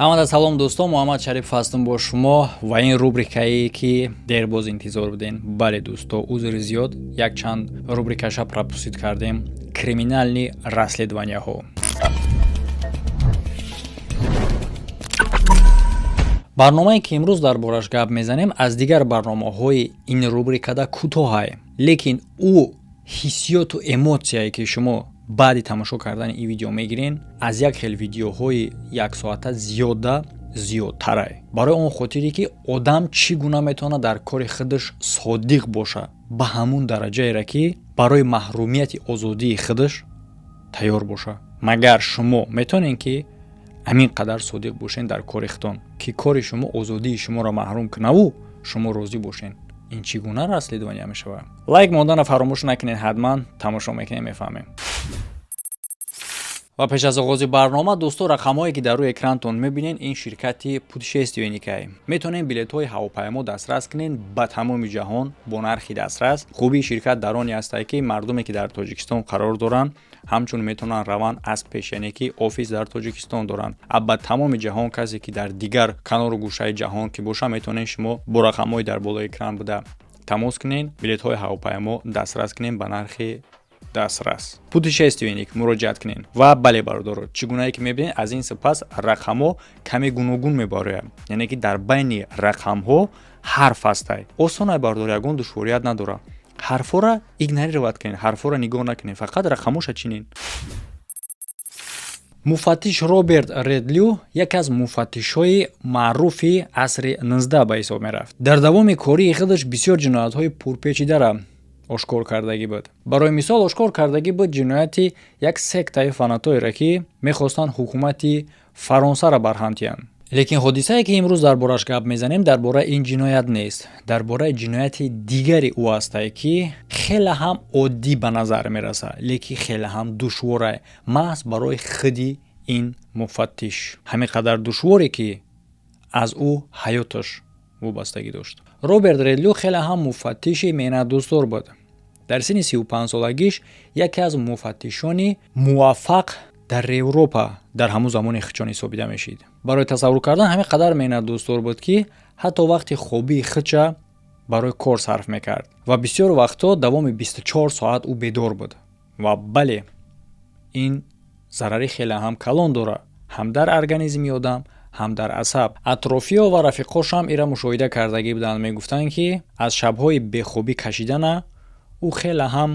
ҳамада салом дӯстон, муҳаммад шариф ҳастам бо шумо ва ин рубрикае ки дербоз интизор будем. бале дӯсто, узри зиёд якчанд рубрикаша пропустит кардем. Криминальни расследованияҳо. барномае ки имрӯз дар бораш гап мезанем аз дигар барномаҳои ин рубрикада кӯтоҳае, лекин ӯ ҳиссиёту эмоtsияе ки шумо баъди тамошо кардани ин видео мегирен аз як хел видеоҳои яксоата зиёдтарае. барои он хотире ки одам чӣ гуна метавонад дар кори худаш содиқ боша ба ҳамун дараҷаере ки барои маҳрумияти озодии худаш тайёр боша. магар шумо метавонед ки ҳамин қадар содиқ бошен дар кори худтон ки кори шумо озодии шуморо маҳрум кунаву шумо розӣ бошен. ин чӣ гуна расследования мешавад? лайк мондана фаромӯш накунед, ҳатман тамошо мекунед, мефаҳмем. ва пеш аз оғози барнома дӯсто, рақамҳое ки дар рӯи экранатон мебинед, ин ширкати путешествияникае. метавонед билетҳои ҳавопаймо дастрас кунед ба тамоми ҷаҳон бо нархи дастрас. хубии ширкат дар оне аст ки мардуме ки дар тоҷикистон қарор доранд ҳамчун метавонанд раванд аз пеш, яъне ки офис дар тоҷикистон доранд. ба тамоми ҷаҳон касе ки дар дигар канору гӯшаи ҷаҳон ки боша, метавонед шумо бо рақамҳои дар болои экран буда тамос кунед, билетҳои ҳавопаймо дастрас кунед ба нархи дастрас. путешественник муроҷиат кунед. ва бале бародаро, чӣ гунае ки мебинед, аз ин сипас рақамҳо каме гуногун мебарояд, яъне ки дар байни рақамҳо ҳарф ҳастай. осонай бародаро, ягон душворият надора. ҳарфора игнорировать кунед, ҳарфора нигоҳ накунед, фақат рақамоша чинед. муфаттиш Роберт Редлю яке аз муфаттишҳои маъруфи асри 19 ба ҳисоб мерафт. дар давоми кории худаш бисёр ҷиноятҳои пурпечидара ошкор кардагӣ буд. барои мисол, ошкор кардагӣ буд ҷинояти як сектаи фанатоеро ки мехостанд ҳукумати фаронсаро барҳам тиҳанд. лекин ҳодисае ки имрӯз дар бораш гап мезанем дар бораи ин ҷиноят нест, дар бораи ҷинояти дигари ӯ ҳастае ки хеле ҳам оддӣ ба назар мерасад, лекин хеле ҳам душворае, маҳз барои худи ин муфаттиш. ҳамин қадар душворе ки аз ӯ ҳаёташ вобастагӣ дошт. роберт Редлю хеле ҳам муфаттиши меҳнатдӯстдор буд. дар синни 35-солагиш яке аз муфаттишони муваффақ дар Европа дар ҳамун замони хичон ҳисобида мешид. барои тасаввур кардан ҳамин қадар меҳнатдӯстдор буд ки ҳатто вақти хобии худша барои кор сарф мекард ва бисёр вақтҳо давоми 24 соат ӯ бедор буд. ва бале, ин зарари хеле ҳам калон дорад, ҳам дар организми одам, ҳам дар асаб. атрофиҳо ва рафиқошам ира мушоҳида кардагӣ буданд, мегуфтанд ки аз шабҳои бехобӣ кашидана ӯ хеле ҳам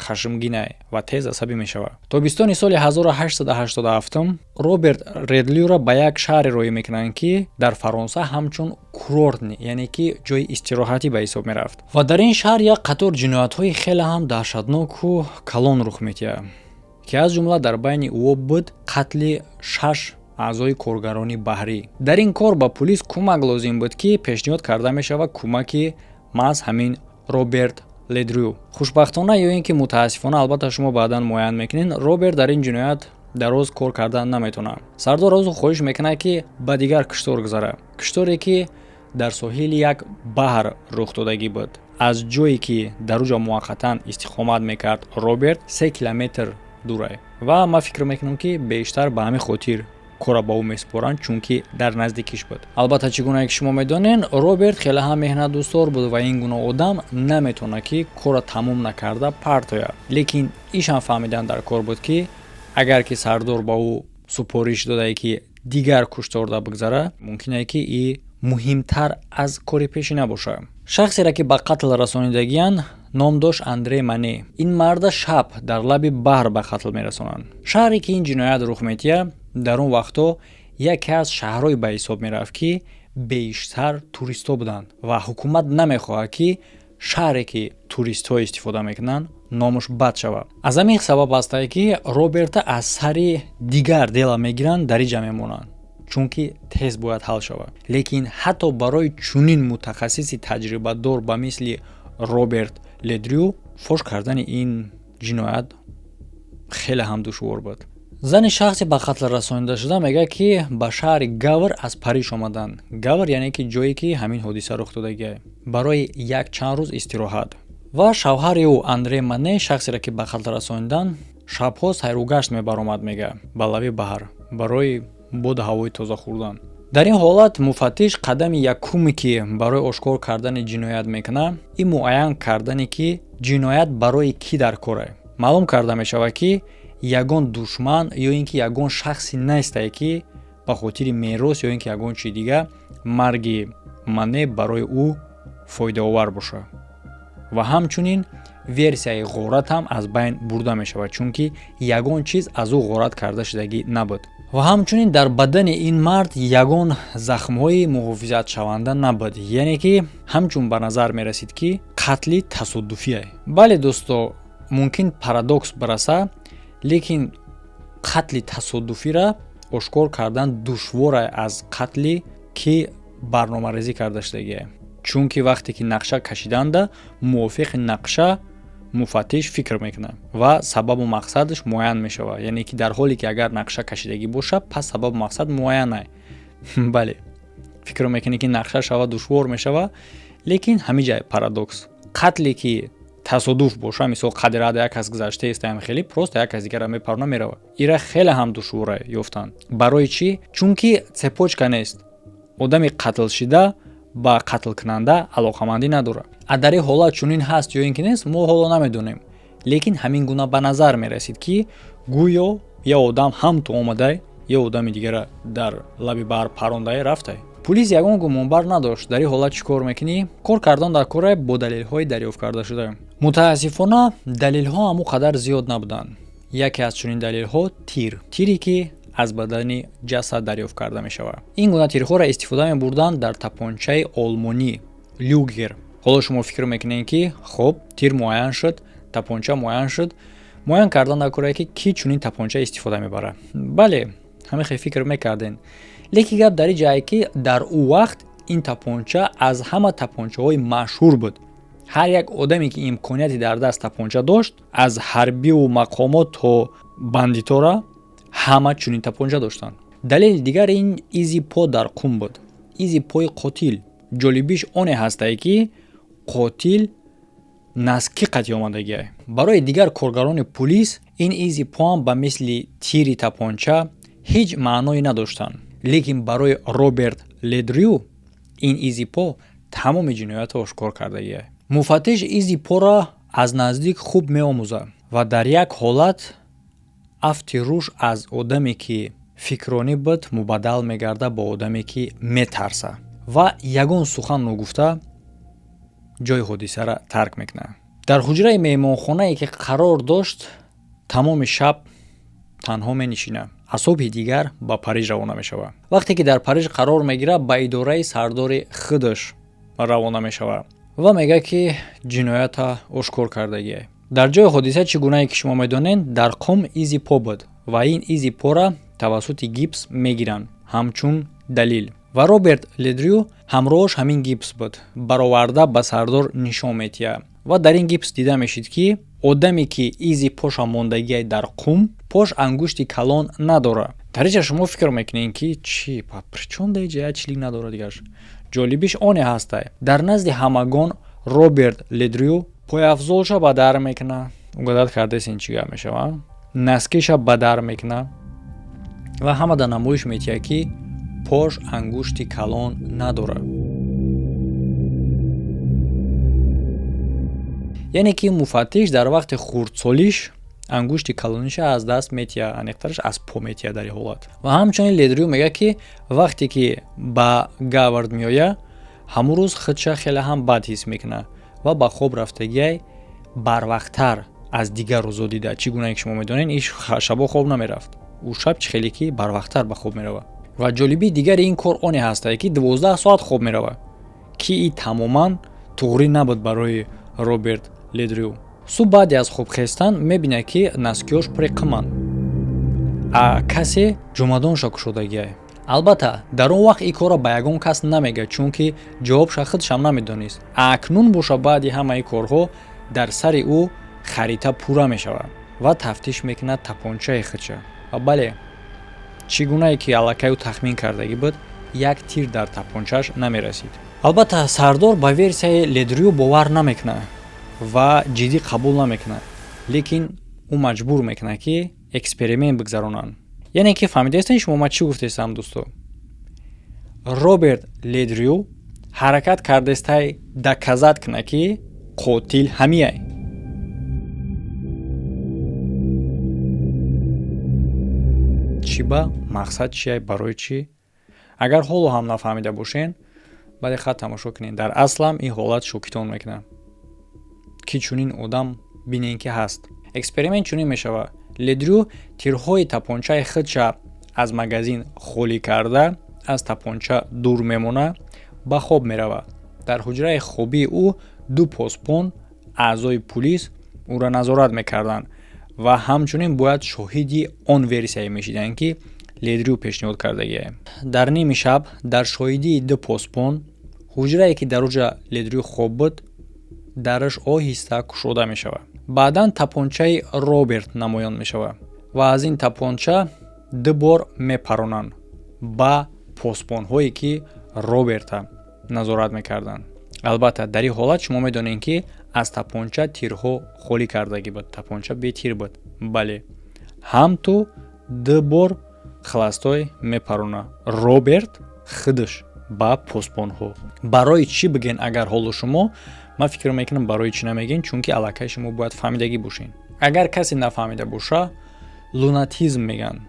хашмгинае ва тез асабӣ мешавад. тобистони соли 1887 Роберт Редлюро ба як шаҳре роҳӣ мекунанд ки дар Фаронса ҳамчун курортни, яъне ки ҷои истироҳатӣ ба ҳисоб мерафт. ва дар ин шаҳр як қатор ҷиноятҳои хеле ҳам даҳшатноку калон рух метиҳад, ки аз ҷумла дар байни ӯ буд қатли 6 аъзои коргарони баҳрӣ. дар ин кор ба пулис кӯмак лозим буд ки пешниҳод карда мешавад кӯмаки маҳз ҳамин Роберт Редлю. хушбахтона ё ин ки мутаассифона, албатта шумо баъдан муайян мекунед, Роберт дар ин ҷиноят дароз кор кардан наметавонад. сардор аз ӯ хоҳиш мекунад ки ба дигар киштор гузарад, кишторе ки дар соҳили як баҳр рух додагӣ буд. аз ҷое ки дар уҷа муваққатан истиқомат мекард Роберт 3 километр дурае. ва ман фикр мекунам ки бештар ба ҳамин хотир кора ба ӯ месупоранд, чунки дар наздикиш буд. албатта чӣ гуна ки шумо медонед, Роберт хеле ҳам меҳнатдӯстдор буд ва ин гуна одам наметавонад ки кора тамом накарда партояд. лекин ишам фаҳмидан дар кор буд ки агар ки сардор ба ӯ супориш додае ки дигар кушторда бигзара, мумкин ки и муҳимтар аз кори пешина бошад. шахсере ки ба қатл расонидагиянд ном дошт Андре Мане. ин марда шаб дар лаби баҳр ба қатл мерасонанд. шаҳре ки ин ҷиноят рух метиҳад дар он вақтҳо яке аз шаҳрҳои ба ҳисоб мерафт ки бештар туристҳо буданд ва ҳукумат намехоҳад ки шаҳре ки туристҳо истифода мекунанд номаш бад шавад. аз ҳамин сабаб ҳастае ки Роберта аз сари дигар дела мегиранд, дар иҷа мемонанд, чунки тез бояд ҳал шавад. лекин ҳатто барои чунин мутахассиси таҷрибадор ба мисли Роберт Редлю фош кардани ин ҷиноят хеле ҳам душвор буд. зани шахси ба қатл расонида шуда мегӯяд ки ба шаҳри Гавр аз Париж омаданд. Гавр яъне ки ҷое ки ҳамин ҳодиса рух додагиае, барои як чанд рӯз истироҳат. ва шавҳари ӯ Андре Мане, шахсеро ки ба қатл расониданд, шабҳо сайругашт мебаромад, мегӯяд ба лаби баҳр барои буд ҳавои тоза хӯрдан. дар ин ҳолат муфаттиш қадами якуме ки барои ошкор кардани ҷиноят мекунад, ин муайян кардане ки ҷиноят барои кӣ дар кор аст. маълум карда мешавад ки ягон душман ё ин ки ягон шахсе нестае ки ба хотири мерос ё ин ки ягон чиз дигар марги манъ барои ӯ фоидаовар бошад. ва ҳамчунин версияи ғорат ҳам аз байн бурда мешавад, чунки ягон чиз аз ӯ ғорат карда шудагӣ набуд. ва ҳамчунин дар бадани ин мард ягон захмҳои муҳофизатшаванда набуд, яъне ки ҳамчун ба назар мерасид ки қатли тасодуфӣ аст. бале дӯсто, мумкин парадокс бараса, лекин қатли тасодуфиро ошкор кардан душвор аст аз қатли ки барномарезӣ карда шудагӣ аст. чунки вақте ки нақша кашиданда мувофиқи нақша муфаттиш фикр мекунад ва сабабу мақсадаш муайян мешавад, яъне ки дар ҳоле ки агар нақша кашидагӣ бошад, пас сабабу мақсад муайян аст. бале, фикр мекунӣ ки нақша шава душвор мешавад, лекин ҳамин ҷай парадокс. қатле ки тасодуф боша, мисол қадирада як кас гузашта истаем хеле просто як кас дигара мепарона меравад, ира хеле ҳам душвор аст ёфтан. барои чӣ? чунки цепочка нест. одами қатлшуда ба қатлкунанда алоқамандӣ надорад. дар ин ҳолат чунин ҳаст ё ин ки нест, мо ҳоло намедонем, лекин ҳамин гуна ба назар мерасид ки гӯё ё одам ҳам то омадай ё одами дигара дар лаби баҳр парондай рафтай. пулис ягон гумонбар надошт. дар ин ҳолат чӣ кор мекунӣ? кор кардан дар кора бо далелҳои дарёфт карда шуда. мутаассифона далелҳо ҳамон қадар зиёд набуданд. яке аз чунин далелҳо тире ки аз бадани ҷасад дарёфт карда мешавад. ин гуна тирҳоро истифода мебурданд дар тапончаи олмонӣ люгер. ҳоло шумо фикр мекунед ки хоб тир муайян шуд, тапонча муайян шуд, муайян кардан дар кора ки кӣ чунин тапонча истифода мебарад. бале, ҳамин хел фикр мекарден. лекин гап дар ин ҷае ки дар ӯ вақт ин тапонча аз ҳама тапончаҳои машҳур буд. ҳар як одаме ки имконияти дар даст тапонча дошт, аз ҳарбию мақомот то бандитора, ҳама чунин тапонча доштанд. далели дигар ин изи по дар қум буд, изи пои қотил. ҷолибиш оне ҳастае ки қотил назки қатъи омадагӣ аст. барои дигар коргарони пулис ин изи поам ба мисли тири тапонча ҳеҷ маъное надоштанд, лекин барои Роберт Ледрю ин изи по тамоми ҷиноятро ошкор кардагӣ аст. муфаттиш изи поро аз наздик хуб меомӯзад ва дар як ҳолат афти руш аз одаме ки фикронӣ буд мубаддал мегардад ба одаме ки метарса ва ягон сухан ногуфта ҷои ҳодисаро тарк мекунад. дар ҳуҷраи меҳмонхонае ки қарор дошт тамоми шаб танҳо менишинад. аз субҳи дигар ба Париж равона мешавад. вақте ки дар Париж қарор мегирад, ба идораи сардори худаш равона мешавад ва мегӯяд ки ҷиноята ошкор кардагӣ аст. дар ҷои ҳодиса чӣ гунае ки шумо медонед, дар қум изи по буд ва ин изи пора тавассути гипс мегиранд ҳамчун далил. ва Роберт Ледрю ҳамроҳаш ҳамин гипс буд, бароварда ба сардор нишон метиҳад. ва дар ин гипс дида мешид ки одаме ки изи поша мондагиай дар қум, пош ангушти калон надорад. дар инҷа шумо фикр мекунед ки чӣ причём дар инҷа як чилик надорад дигар. ҷолибиш оне ҳастай, дар назди ҳамагон Роберт Ледрю пойафзолша ба дар мекунад. угадат кардесин чӣ гап мешавад? наскиша ба дар мекунад ва ҳамада намоиш метиҳад ки пош ангушти калон надорад. яъне ки муфаттиш дар вақти хурдсолиш ангушти калониша аз даст метиҳад, аниқтараш аз по метиҳад дар ин ҳолат. ва ҳамчунин Ледрю мегӯяд ки вақте ки ба Гавард меояд, ҳамун рӯз худша хеле ҳам бад ҳис мекунад ва ба хоб рафтагиай барвақттар аз дигар рӯзо дида. чӣ гунае ки шумо медонед, ин шабо хоб намерафт. ӯ шаб чӣ хеле ки барвақттар ба хоб меравад. ва ҷолибии дигари ин кор оне ҳастае ки 12 соат хоб меравад, ки ин тамоман туғрӣ набуд барои Роберт Ледрю. субҳ баъди аз хоб хестан мебинад ки наскиёш пури қиманд, касе ҷомадонша кушодагӣ аст. албатта дар он вақт ин корро ба ягон кас намегӯяд, чунки ҷавобша худшам намедонист. акнун боша баъди ҳамаи корҳо дар сари ӯ харита пурра мешавад ва тафтиш мекунад тапончаи худша. ва бале, чӣ гунае ки аллакай ӯ тахмин кардагӣ буд, як тир дар тапончааш намерасид. албатта сардор ба версияи Ледрю бовар намекунад ва ҷиддӣ қабул намекунад, лекин ӯ маҷбур мекунад ки эксперимент бигзаронанд. яъне ки фаҳмидаистан шумо ман чӣ гуфтаистам дӯсто? Роберт Ледрю ҳаракат кардаистай доказат кунад ки қотил ҳамияй. чӣ ба мақсад чияй, барои чӣ? агар ҳоло ҳам нафаҳмида бошен, ба диққат тамошо кунед. дар аслам ин ҳолат шокитон мекунад ки чунин одам бинен ки ҳаст. эксперимент чунин мешавад. Ледрю тирҳои тапончаи худша аз магазин холӣ карда, аз тапонча дур мемонад, ба хоб меравад. дар ҳуҷраи хобии ӯ ду посбон аъзои пулис ӯро назорат мекарданд ва ҳамчунин бояд шоҳиди он версияе мешиданд ки Ледрю пешниҳод кардагиае. дар ними шаб дар шоҳидии ду посбон ҳуҷрае ки дар оҷа Ледрю хоб буд, дараш оҳиста кушода мешавад. баъдан тапончаи Роберт намоён мешавад ва аз ин тапонча ду бор мепаронанд ба посбонҳое ки Роберта назорат мекарданд. албатта дар ин ҳолат шумо медонед ки аз тапонча тирҳо холӣ кардагӣ буд, тапонча бетир буд. бале, ҳамту ду бор хластой мепарона Роберт худаш ба посбонҳо. барои чӣ бигӯен агар ҳоло шумо? ман фикр мекунам барои чӣ намегӯен, чунки аллакай шумо бояд фаҳмидагӣ бошен. агар касе нафаҳмида боша, лунатизм мегӯянд.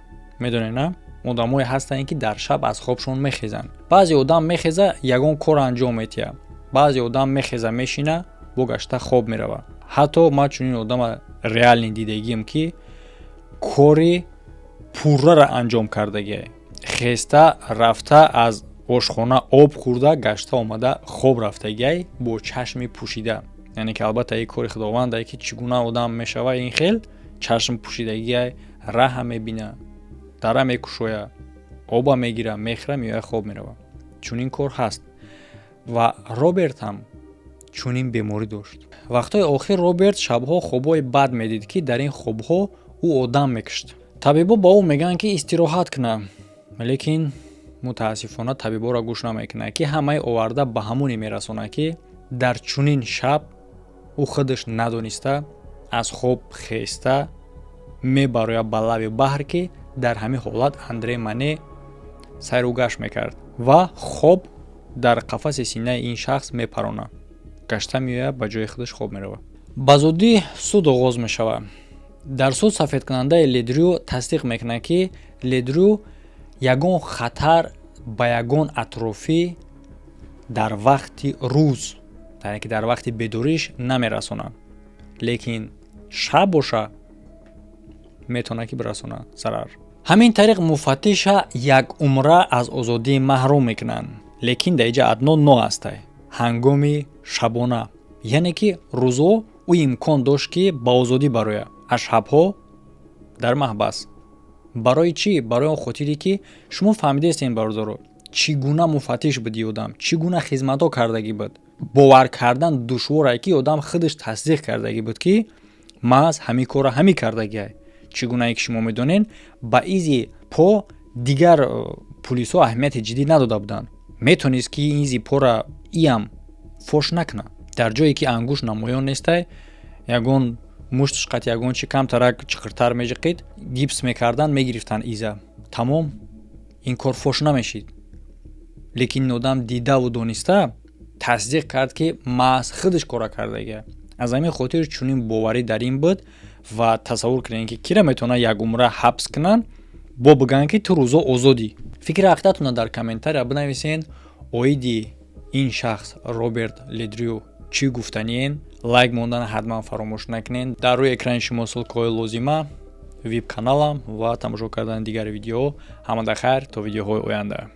медонед на? одамое ҳастанд ки дар шаб аз хобшон мехезанд. баъзе одам мехеза ягон кор анҷом метиҳа. баъзе одам мехеза мешина, богашта хоб меравад. ҳатто ман чунин одама реални дидагиам ки кори пуррара анҷом кардагиае. хеста рафта аз ошхона об хӯрда, гашта омада хоб рафтагиай бо чашми пӯшида. яъне ки албатта ин кори худовандае ки чӣ гуна одам мешава ин хел чашм пӯшидагиай, раҳа мебина, дара мекушоя, оба мегира, мехӯра, меоя хоб мерава. чунин кор ҳаст. ва Роберт ҳам чунин беморӣ дошт. вақтҳои охир Роберт шабҳо хобҳои бад медид ки дар ин хобҳо ӯ одам мекушт. табибо ба ӯ мегӯянд ки истироҳат кунад, лекин мутаассифона табиборо гӯш намекунад ки ҳамаи оварда ба ҳамоне мерасонад ки дар чунин шаб ӯ худаш надониста аз хоб хеста мебарояд ба лаби баҳр ки дар ҳамин ҳолат Андре Мане сайру гашт мекард ва хоб дар қафаси синаи ин шахс мепаронад. гашта меояд ба ҷои худаш хоб меравад. ба зудӣ суд оғоз мешавад. дар суд сафедкунандаи Ледрю тасдиқ мекунад ки Ледрю ягон хатар ба ягон атрофӣ дар вақти рӯз, яъне ки дар вақти бедориш намерасонад, лекин шаб боша метавонад ки бирасонад зарар. ҳамин тариқ муфаттиша як умра аз озодӣ маҳрум мекунанд, лекин дар иҷа адно но астай ҳангоми шабона, яъне ки рӯзҳо ӯ имкон дошт ки ба озодӣ барояд, аз шабҳо дар маҳбас. барои чӣ? барои он хотире ки шумо фаҳмидаистен бародаро, чӣ гуна муфаттиш буди одам, чӣ гуна хизматҳо кардагӣ буд. бовар кардан душворе ки одам худаш тасдиқ кардагӣ буд ки маҳз ҳамин кора ҳамин кардагиай. чӣ гунае ки шумо медонед, ба изи по дигар пулисҳо аҳамияти ҷиддӣ надода буданд. метавонист ки изи пора иам фош накунад. дар ҷое ки ангуш намоён нестай, ягон муштш қат ягон чи камтарак чиқиртар меҷиқид, гипс мекардан, мегирифтанд иза. тамом, ин кор фош намешид. лекин ин одам дидаву дониста тасдиқ кард ки маҳз худаш кора кардагиай. аз ҳамин хотир чунин боварӣ дар ин буд ва тасаввур кунед ки кира метавонад як умра ҳабс кунанд, бо бигӯянд ки ту рӯзо озодӣ. фикри ҳақиқатона дар комментария бинависен. оиди ин шахс Роберт Ледрю чӣ гуфтаниен? лайк мондан ҳатман фаромӯш накунед. дар рӯи экрани шумо ссилкаҳои лозима, веб каналам ва тамошо кардани дигар видеоҳо. ҳамада хайр то видеоҳои оянда.